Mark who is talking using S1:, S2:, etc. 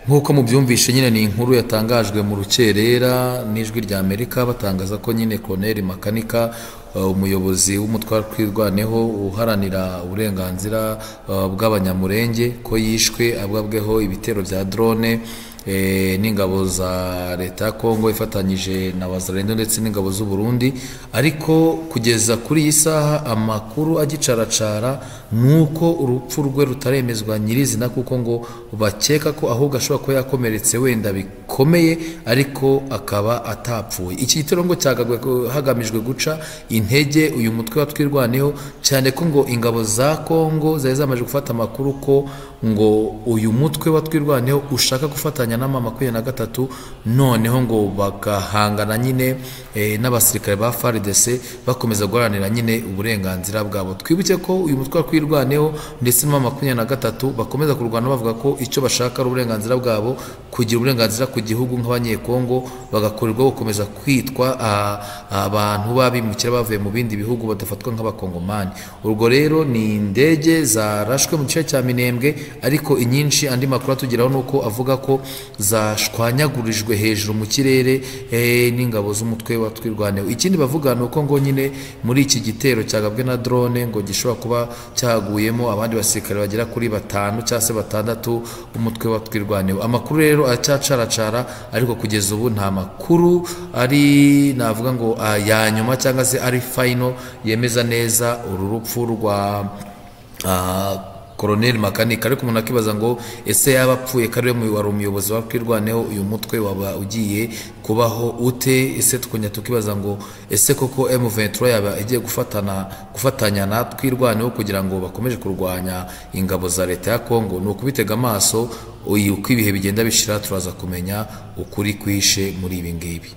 S1: nk'uko mubyumvishe nyine ni inkuru yatangajwe mu rukerera n'ijwi rya Amerika batangaza ko nyine Colonel Makanika umuyobozi w'umutwe twirwaneho uharanira uburenganzira bw'abanyamurenge ko yishwe abwabweho ibitero bya drone n'ingabo za leta ya Kongo ifatanyije na Wazalendo ndetse n'ingabo z'u Burundi, ariko kugeza kuri iyi saha amakuru agicaracara nuko urupfu rwe rutaremezwa nyirizina, kuko ngo bakeka ko ahubwo ashobora kuba yakomeretse wenda bikomeye ariko akaba atapfuye. Iki gitero ngo cyagagwe hagamijwe guca intege uyu mutwe wa twirwaneho, cyane ko ngo ingabo za Kongo zari zamaje gufata amakuru ko ngo uyu mutwe wa twirwaneho ushaka gufatanya na M23 noneho ngo bagahangana nyine n'abasirikare ba FARDC bakomeza guharanira nyine uburenganzira bwabo. Twibuke ko uyu mutwe wa twirwaneho ndetse na M23 bakomeza kurwana bavuga ko icyo bashaka ari uburenganzira bwabo, kugira uburenganzira ku gihugu nk'abanyekongo, bagakorerwa gukomeza kwitwa abantu babimukira bavuye mu bindi bihugu badafatwa nk'abakongomani. Urwo rero ni indege zarashwe mu gice cya Minembwe, ariko inyinshi andi makuru atugeraho nuko avuga ko zashwanyagurijwe hejuru mu kirere n'ingabo z'umutwe wa twirwaneho. Ikindi bavuga nuko ngo nyine muri iki gitero cyagabwe na drone ngo gishobora kuba cyaguyemo abandi basirikare bagera kuri 5 cyangwa se 6 umutwe wa twirwaneho. Amakuru rero acacaracara, ariko kugeza ubu nta makuru ari navuga ngo ya nyuma cyangwa se ari final yemeza neza uru rupfu rwa Colonel Makanika. Ariko umuntu akibaza ngo ese yabapfuye kare wari umuyobozi wa twirwaneho uyu mutwe waba ugiye kubaho ute? Ese tukonya tukibaza ngo ese koko M23 yaba igiye gufatanya na twirwaneho kugira ngo bakomeje kurwanya ingabo za leta ya Kongo? Ni ukubitega amaso uko ibihe bigenda bishira turaza kumenya ukuri kwishe muri ibi ngibi.